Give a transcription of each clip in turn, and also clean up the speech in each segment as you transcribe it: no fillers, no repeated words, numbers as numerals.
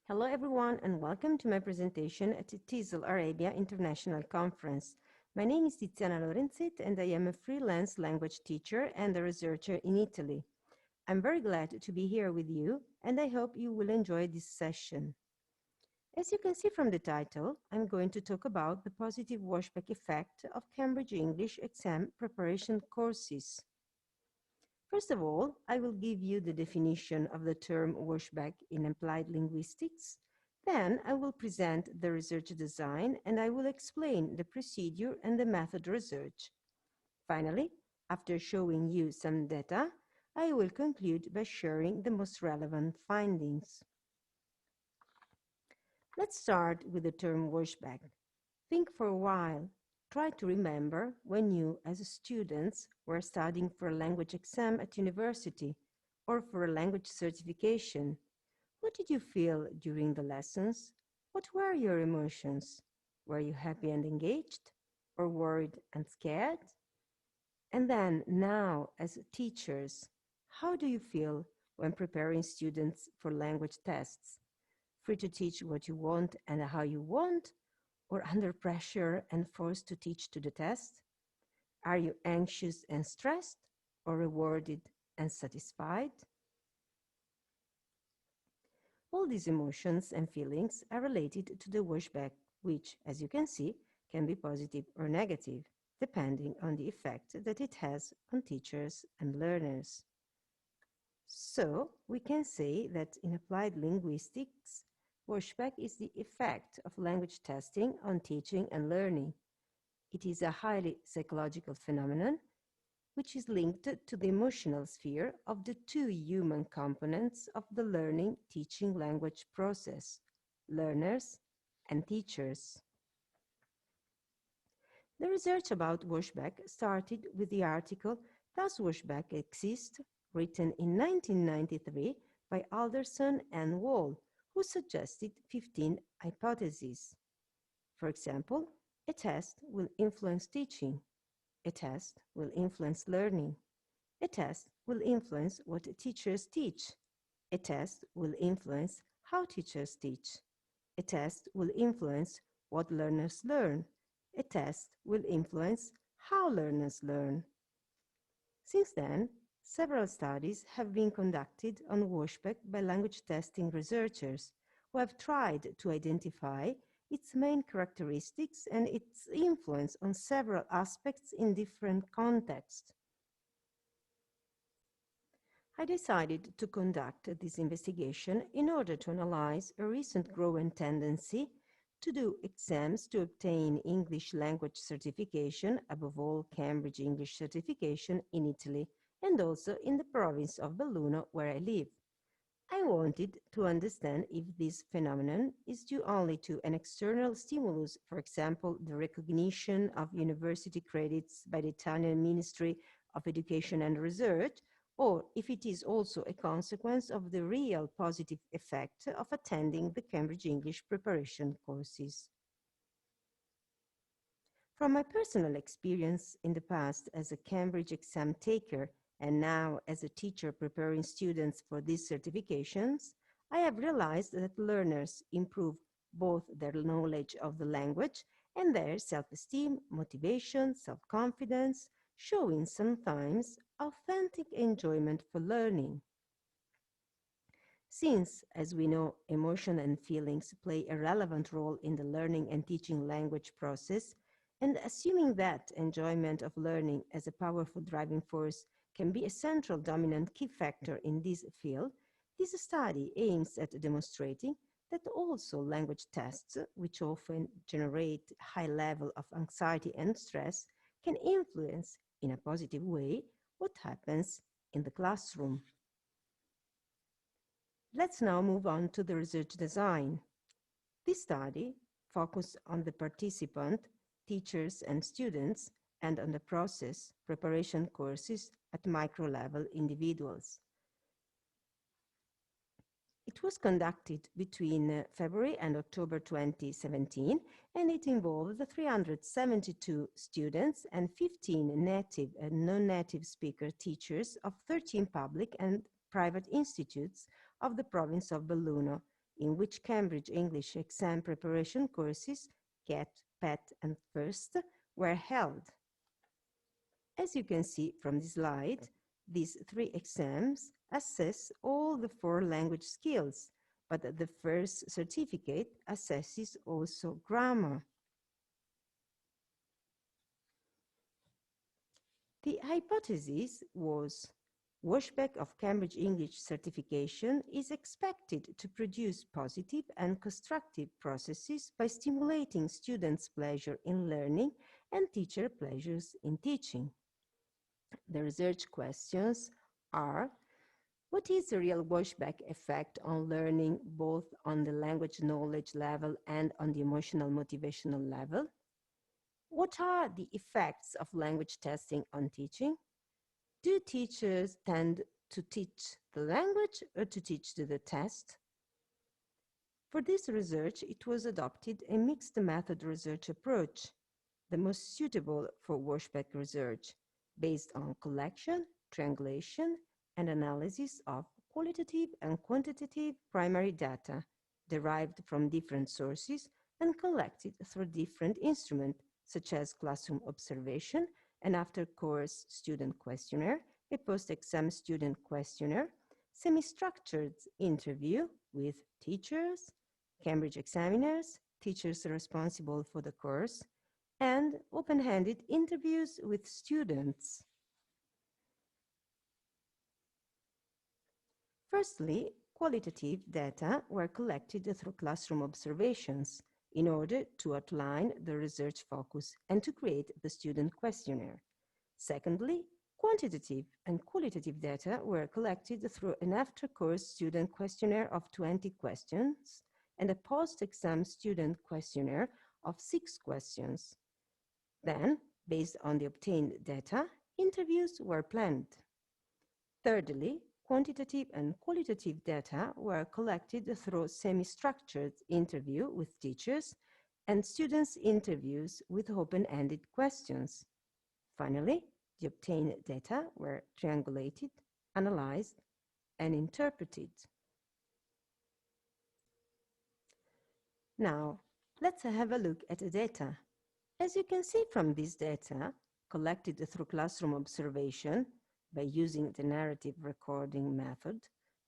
Hello everyone and welcome to my presentation at the TESOL Arabia International Conference. My name is Tiziana Lorenzet and I am a freelance language teacher and a researcher in Italy. I'm very glad to be here with you and I hope you will enjoy this session. As you can see from the title, I'm going to talk about the positive washback effect of Cambridge English exam preparation courses. First of all, I will give you the definition of the term washback in applied linguistics. Then I will present the research design and I will explain the procedure and the method research. Finally, after showing you some data, I will conclude by sharing the most relevant findings. Let's start with the term washback. Think for a while. Try to remember when you, as students, were studying for a language exam at university or for a language certification. What did you feel during the lessons? What were your emotions? Were you happy and engaged, or worried and scared? And then now, as teachers, how do you feel when preparing students for language tests? Free to teach what you want and how you want, or under pressure and forced to teach to the test? Are you anxious and stressed, or rewarded and satisfied? All these emotions and feelings are related to the washback, which, as you can see, can be positive or negative, depending on the effect that it has on teachers and learners. So, we can say that in applied linguistics, washback is the effect of language testing on teaching and learning. It is a highly psychological phenomenon which is linked to the emotional sphere of the two human components of the learning-teaching language process, learners and teachers. The research about washback started with the article Does Washback Exist?, written in 1993 by Alderson and Wall, who suggested 15 hypotheses. For example, a test will influence teaching. A test will influence learning. A test will influence what teachers teach. A test will influence how teachers teach. A test will influence what learners learn. A test will influence how learners learn. Since then, several studies have been conducted on washback by language testing researchers who have tried to identify its main characteristics and its influence on several aspects in different contexts. I decided to conduct this investigation in order to analyze a recent growing tendency to do exams to obtain English language certification, above all Cambridge English certification, in Italy and also in the province of Belluno where I live. I wanted to understand if this phenomenon is due only to an external stimulus, for example, the recognition of university credits by the Italian Ministry of Education and Research, or if it is also a consequence of the real positive effect of attending the Cambridge English preparation courses. From my personal experience in the past as a Cambridge exam taker and now as a teacher preparing students for these certifications, I have realized that learners improve both their knowledge of the language and their self-esteem, motivation, self-confidence, showing sometimes authentic enjoyment for learning. Since, as we know, emotion and feelings play a relevant role in the learning and teaching language process, and assuming that enjoyment of learning as a powerful driving force can be a central dominant key factor in this field, this study aims at demonstrating that also language tests, which often generate high level of anxiety and stress, can influence in a positive way what happens in the classroom. Let's now move on to the research design. This study focused on the participant, teachers and students, and on the process preparation courses at micro-level individuals. It was conducted between February and October 2017, and it involved 372 students and 15 native and non-native speaker teachers of 13 public and private institutes of the province of Belluno, in which Cambridge English exam preparation courses GET, PET and FIRST were held. As you can see from the slide, these three exams assess all the four language skills, but the first certificate assesses also grammar. The hypothesis was Washback of Cambridge English certification is expected to produce positive and constructive processes by stimulating students' pleasure in learning and teacher pleasures in teaching. The research questions are: what is the real Washback effect on learning, both on the language knowledge level and on the emotional motivational level? What are the effects of language testing on teaching? Do teachers tend to teach the language or to teach the test? For this research, it was adopted a mixed method research approach, the most suitable for Washback research, based on collection, triangulation, and analysis of qualitative and quantitative primary data derived from different sources and collected through different instruments, such as classroom observation, an after-course student questionnaire, a post-exam student questionnaire, semi-structured interview with teachers, Cambridge examiners, teachers responsible for the course, and open-handed interviews with students. Firstly, qualitative data were collected through classroom observations in order to outline the research focus and to create the student questionnaire. Secondly, quantitative and qualitative data were collected through an after-course student questionnaire of 20 questions and a post-exam student questionnaire of 6 questions. Then, based on the obtained data, interviews were planned. Thirdly, quantitative and qualitative data were collected through semi-structured interview with teachers and students' interviews with open-ended questions. Finally, the obtained data were triangulated, analyzed, and interpreted. Now, let's have a look at the data. As you can see from this data, collected through classroom observation by using the narrative recording method,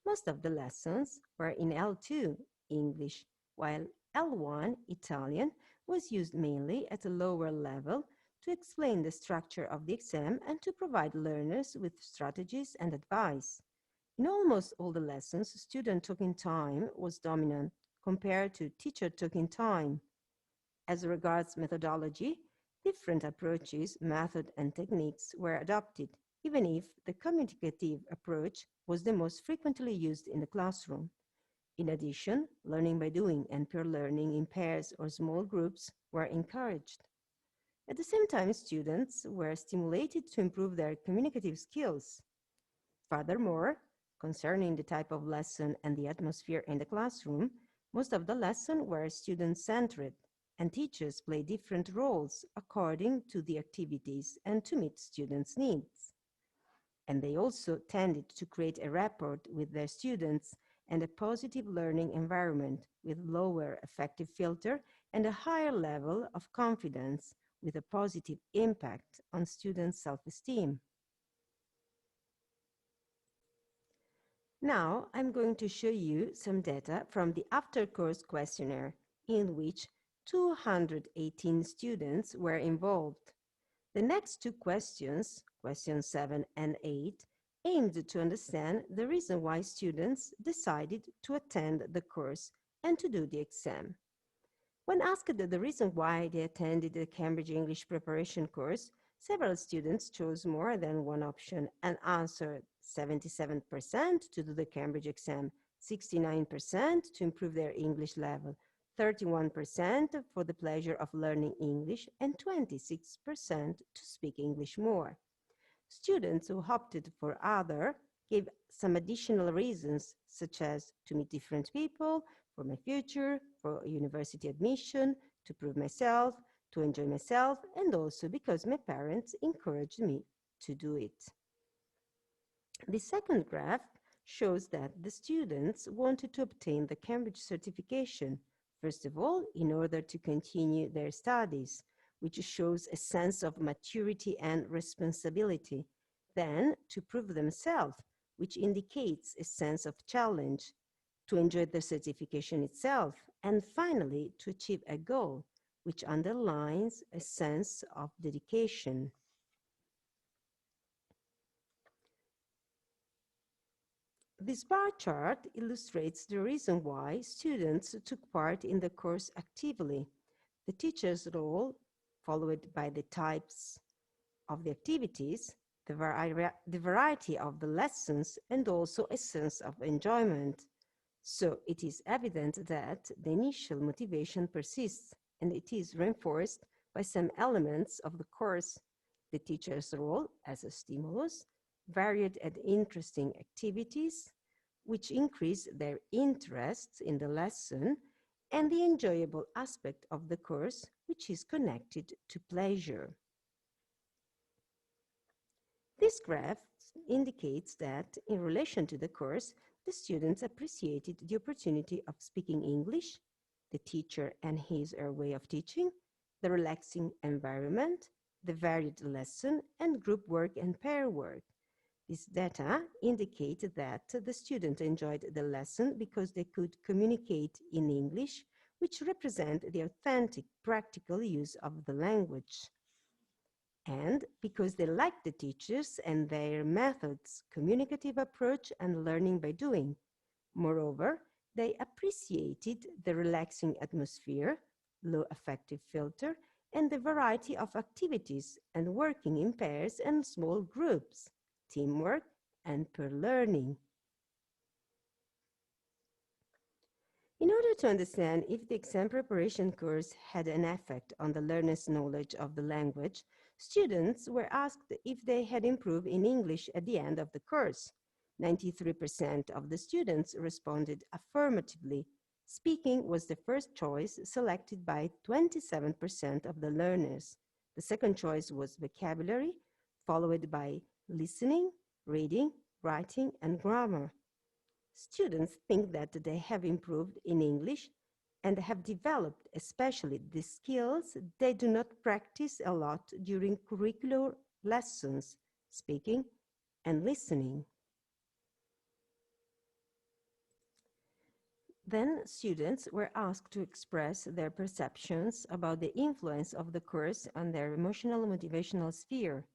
most of the lessons were in L2 English, while L1 Italian was used mainly at a lower level to explain the structure of the exam and to provide learners with strategies and advice. In almost all the lessons, student talking time was dominant compared to teacher talking time. As regards methodology, different approaches, method, and techniques were adopted, even if the communicative approach was the most frequently used in the classroom. In addition, learning by doing and peer learning in pairs or small groups were encouraged. At the same time, students were stimulated to improve their communicative skills. Furthermore, concerning the type of lesson and the atmosphere in the classroom, most of the lessons were student-centered, and teachers play different roles according to the activities and to meet students' needs. And they also tended to create a rapport with their students and a positive learning environment with lower affective filter and a higher level of confidence with a positive impact on students' self-esteem. Now I'm going to show you some data from the after-course questionnaire in which 218 students were involved. The next two questions, questions 7 and 8, aimed to understand the reason why students decided to attend the course and to do the exam. When asked the reason why they attended the Cambridge English preparation course, several students chose more than one option and answered 77% to do the Cambridge exam, 69% to improve their English level, 31% for the pleasure of learning English, and 26% to speak English more. Students who opted for other gave some additional reasons, such as to meet different people, for my future, for university admission, to prove myself, to enjoy myself, and also because my parents encouraged me to do it. The second graph shows that the students wanted to obtain the Cambridge certification, first of all, in order to continue their studies, which shows a sense of maturity and responsibility, then to prove themselves, which indicates a sense of challenge, to enjoy the certification itself, and finally to achieve a goal, which underlines a sense of dedication. This bar chart illustrates the reason why students took part in the course actively. The teacher's role, followed by the types of the activities, the variety of the lessons, and also a sense of enjoyment. So it is evident that the initial motivation persists, and it is reinforced by some elements of the course: the teacher's role as a stimulus, varied and interesting activities, which increase their interest in the lesson, and the enjoyable aspect of the course, which is connected to pleasure. This graph indicates that, in relation to the course, the students appreciated the opportunity of speaking English, the teacher and his or her way of teaching, the relaxing environment, the varied lesson, and group work and pair work. This data indicate that the student enjoyed the lesson because they could communicate in English, which represent the authentic practical use of the language, and because they liked the teachers and their methods, communicative approach, and learning by doing. Moreover, they appreciated the relaxing atmosphere, low affective filter, and the variety of activities and working in pairs and small groups, teamwork, and peer learning. In order to understand if the exam preparation course had an effect on the learner's knowledge of the language, students were asked if they had improved in English at the end of the course. 93% of the students responded affirmatively. Speaking was the first choice, selected by 27% of the learners. The second choice was vocabulary, followed by listening, reading, writing, and grammar. Students think that they have improved in English and have developed especially the skills they do not practice a lot during curricular lessons, speaking and listening. Then students were asked to express their perceptions about the influence of the course on their emotional motivational sphere.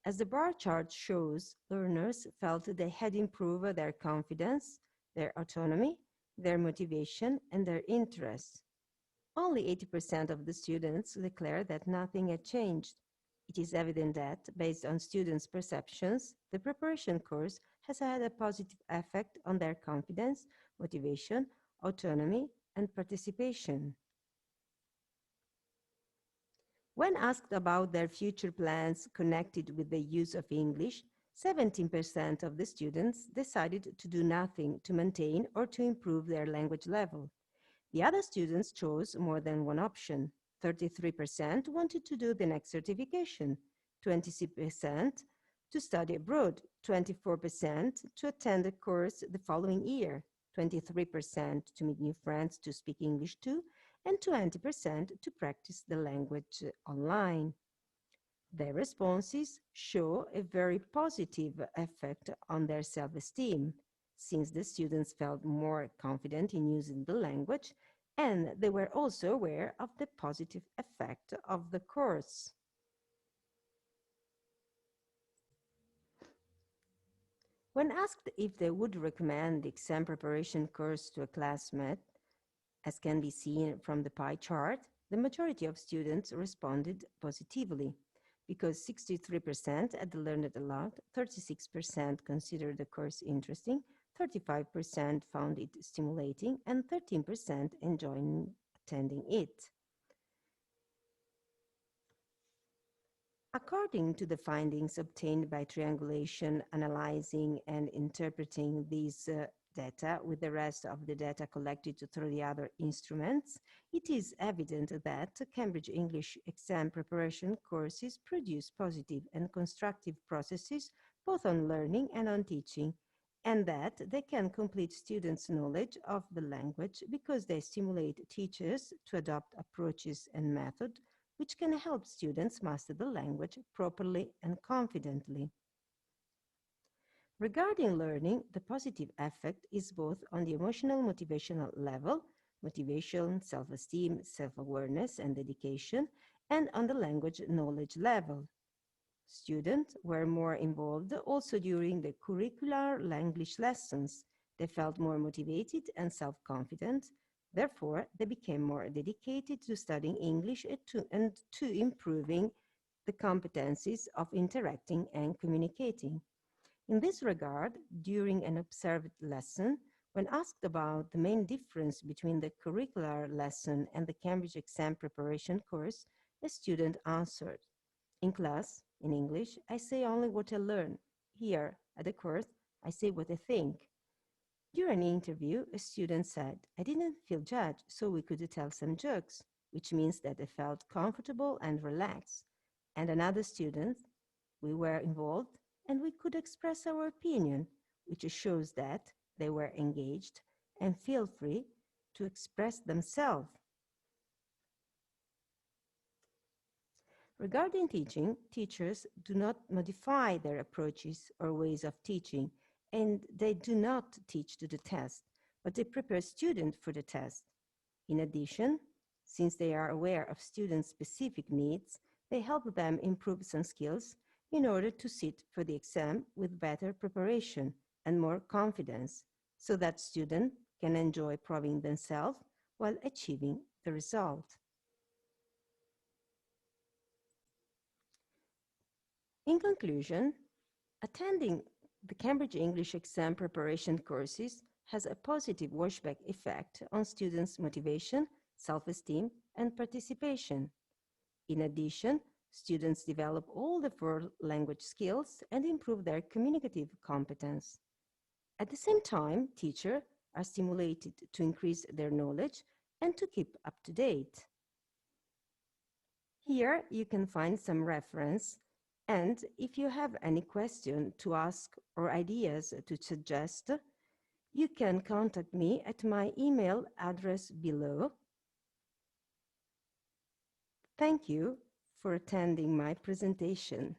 As the bar chart shows, learners felt they had improved their confidence, their autonomy, their motivation, and their interests. Only 80% of the students declared that nothing had changed. It is evident that, based on students' perceptions, the preparation course has had a positive effect on their confidence, motivation, autonomy, and participation. When asked about their future plans connected with the use of English, 17% of the students decided to do nothing to maintain or to improve their language level. The other students chose more than one option. 33% wanted to do the next certification, 26% to study abroad, 24% to attend a course the following year, 23% to meet new friends to speak English to, and 20% to practice the language online. Their responses show a very positive effect on their self-esteem, since the students felt more confident in using the language, and they were also aware of the positive effect of the course. When asked if they would recommend the exam preparation course to a classmate, as can be seen from the pie chart, the majority of students responded positively, because 63% had learned a lot, 36% considered the course interesting, 35% found it stimulating, and 13% enjoying attending it. According to the findings obtained by triangulation, analyzing, and interpreting these data with the rest of the data collected through the other instruments, it is evident that Cambridge English exam preparation courses produce positive and constructive processes both on learning and on teaching, and that they can complete students' knowledge of the language because they stimulate teachers to adopt approaches and methods which can help students master the language properly and confidently. Regarding learning, the positive effect is both on the emotional motivational level, motivation, self-esteem, self-awareness, and dedication, and on the language knowledge level. Students were more involved also during the curricular language lessons. They felt more motivated and self-confident. Therefore, they became more dedicated to studying English and to improving the competencies of interacting and communicating. In this regard, during an observed lesson, when asked about the main difference between the curricular lesson and the Cambridge exam preparation course, a student answered, in class, in English, I say only what I learn. Here, at the course, I say what I think. During an interview, a student said, I didn't feel judged, so we could tell some jokes, which means that I felt comfortable and relaxed. And another student, we were involved and we could express our opinion, which shows that they were engaged and feel free to express themselves. Regarding teaching, teachers do not modify their approaches or ways of teaching, and they do not teach to the test, but they prepare students for the test. In addition, since they are aware of students' specific needs, they help them improve some skills in order to sit for the exam with better preparation and more confidence, so that students can enjoy proving themselves while achieving the result. In conclusion, attending the Cambridge English exam preparation courses has a positive washback effect on students' motivation, self-esteem, and participation. In addition, students develop all the four language skills and improve their communicative competence. At the same time, teachers are stimulated to increase their knowledge and to keep up to date. Here you can find some reference, and if you have any question to ask or ideas to suggest, you can contact me at my email address below. Thank you for attending my presentation.